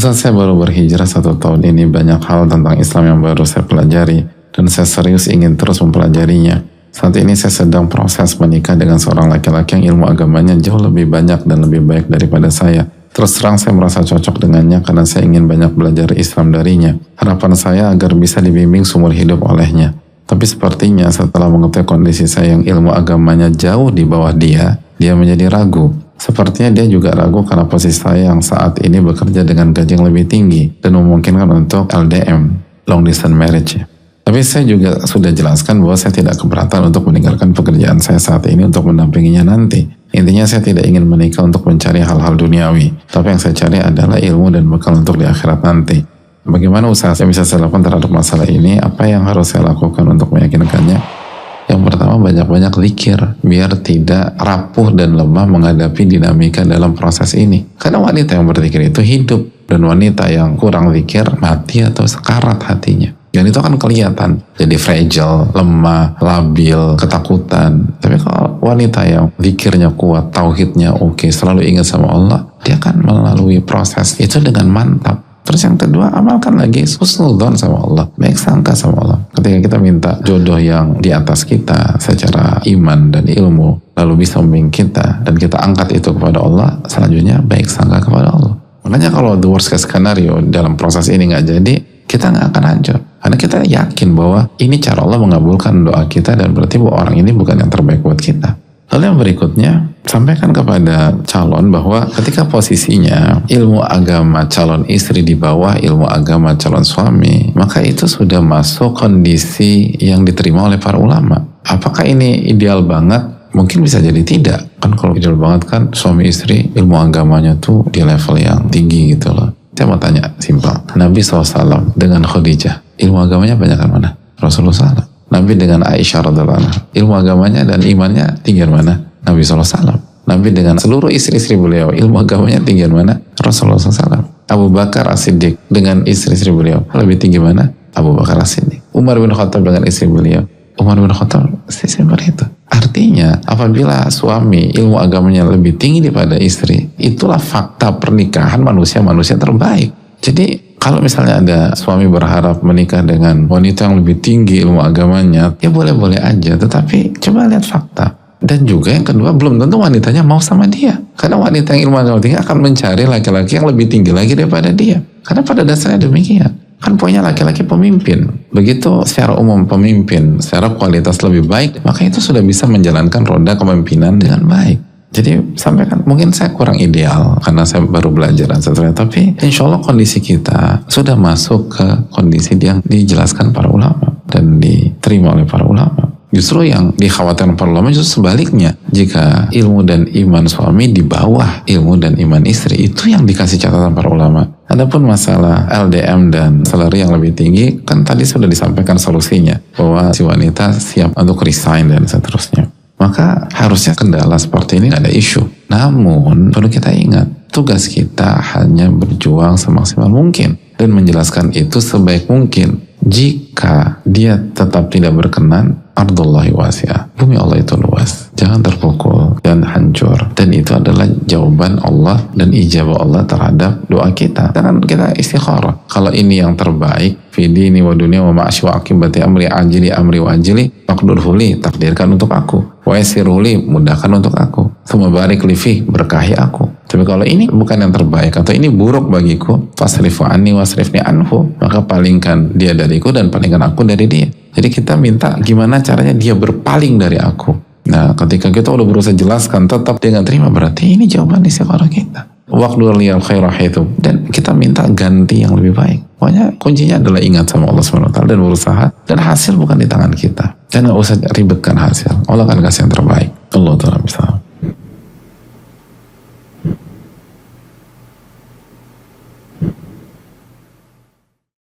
Ustaz, saya baru berhijrah 1 tahun ini, banyak hal tentang Islam yang baru saya pelajari dan saya serius ingin terus mempelajarinya. Saat ini saya sedang proses menikah dengan seorang laki-laki yang ilmu agamanya jauh lebih banyak dan lebih baik daripada saya. Terus terang saya merasa cocok dengannya karena saya ingin banyak belajar Islam darinya. Harapan saya agar bisa dibimbing seumur hidup olehnya. Tapi sepertinya setelah mengetahui kondisi saya yang ilmu agamanya jauh di bawah dia menjadi ragu. Sepertinya dia juga ragu karena posisi saya yang saat ini bekerja dengan gaji yang lebih tinggi dan memungkinkan untuk LDM, long distance marriage. Tapi saya juga sudah jelaskan bahwa saya tidak keberatan untuk meninggalkan pekerjaan saya saat ini untuk mendampinginya nanti. Intinya saya tidak ingin menikah untuk mencari hal-hal duniawi, tapi yang saya cari adalah ilmu dan bekal untuk di akhirat nanti. Bagaimana usaha yang bisa saya lakukan terhadap masalah ini? Apa yang harus saya lakukan untuk meyakinkannya? Yang pertama, banyak-banyak zikir biar tidak rapuh dan lemah menghadapi dinamika dalam proses ini. Karena wanita yang berzikir itu hidup, dan wanita yang kurang zikir mati atau sekarat hatinya. Dan itu akan kelihatan jadi fragile, lemah, labil, ketakutan. Tapi kalau wanita yang zikirnya kuat, tauhidnya oke, selalu ingat sama Allah, dia akan melalui proses itu dengan mantap. Terus yang kedua, amalkan lagi husnudzon sama Allah, baik sangka sama Allah. Ketika kita minta jodoh yang di atas kita secara iman dan ilmu, lalu bisa membimbing kita dan kita angkat itu kepada Allah, selanjutnya baik sangka kepada Allah. Makanya kalau the worst case scenario dalam proses ini nggak jadi, kita nggak akan hancur. Karena kita yakin bahwa ini cara Allah mengabulkan doa kita dan berarti bahwa orang ini bukan yang terbaik buat kita. Lalu yang berikutnya, sampaikan kepada calon bahwa ketika posisinya ilmu agama calon istri di bawah ilmu agama calon suami, maka itu sudah masuk kondisi yang diterima oleh para ulama. Apakah ini ideal banget? Mungkin bisa jadi tidak. Kan kalau ideal banget kan suami istri ilmu agamanya tuh di level yang tinggi gitu loh. Saya mau tanya, simpel. Nabi SAW dengan Khadijah, ilmu agamanya banyak kan mana? Rasulullah SAW. Nabi dengan Aisyah radhiyallahu anha, ilmu agamanya dan imannya tinggi mana? Nabi SAW. Nabi dengan seluruh istri-istri beliau, ilmu agamanya tinggi mana? Rasulullah SAW. Abu Bakar As-Siddiq dengan istri-istri beliau, lebih tinggi mana? Abu Bakar As-Siddiq. Umar bin Khattab dengan istri beliau, Umar bin Khattab seperti itu. Artinya apabila suami ilmu agamanya lebih tinggi daripada istri, itulah fakta pernikahan manusia-manusia terbaik. Jadi kalau misalnya ada suami berharap menikah dengan wanita yang lebih tinggi ilmu agamanya, ya boleh-boleh aja. Tetapi coba lihat fakta. Dan juga yang kedua, belum tentu wanitanya mau sama dia. Karena wanita yang ilmu agama tinggi akan mencari laki-laki yang lebih tinggi lagi daripada dia. Karena pada dasarnya demikian. Kan punya laki-laki pemimpin. Begitu secara umum pemimpin, secara kualitas lebih baik, maka itu sudah bisa menjalankan roda kepemimpinan dengan baik. Jadi sampaikan, mungkin saya kurang ideal karena saya baru belajar dan seterusnya, tapi insya Allah kondisi kita sudah masuk ke kondisi yang dijelaskan para ulama dan diterima oleh para ulama. Justru yang dikhawatirkan para ulama justru sebaliknya. Jika ilmu dan iman suami di bawah ilmu dan iman istri, itu yang dikasih catatan para ulama. Adapun masalah LDM dan salary yang lebih tinggi, kan tadi sudah disampaikan solusinya bahwa si wanita siap untuk resign dan seterusnya. Maka harusnya kendala seperti ini ada isu. Namun perlu kita ingat, tugas kita hanya berjuang semaksimal mungkin dan menjelaskan itu sebaik mungkin. Jika dia tetap tidak berkenan, ardullahi wasi'ah, bumi Allah itu luas, jangan terpukul dan hancur. Dan itu adalah jawaban Allah dan ijabah Allah terhadap doa kita. Jangan kita istikharah, kalau ini yang terbaik fi dini wa dunia wa ma'ashi wa akibati amri ajili amri wa ajili faqdurhuli, takdirkan untuk aku, wa yasirhuli, mudahkan untuk aku, thumma barik li fi, berkahi aku. Tapi kalau ini bukan yang terbaik atau ini buruk bagiku, fasrifu anni wasrifni anhu, maka palingkan dia dariku dan palingkan aku dari dia. Jadi kita minta gimana caranya dia berpaling dari aku. Nah, ketika kita udah berusaha jelaskan tetap dia nggak terima, berarti ini jawaban istikharah kita. Waqdur liyal khairah itu, dan kita minta ganti yang lebih baik. Pokoknya kuncinya adalah ingat sama Allah SWT dan berusaha, dan hasil bukan di tangan kita. Dan nggak usah ribetkan hasil, Allah akan kasih yang terbaik.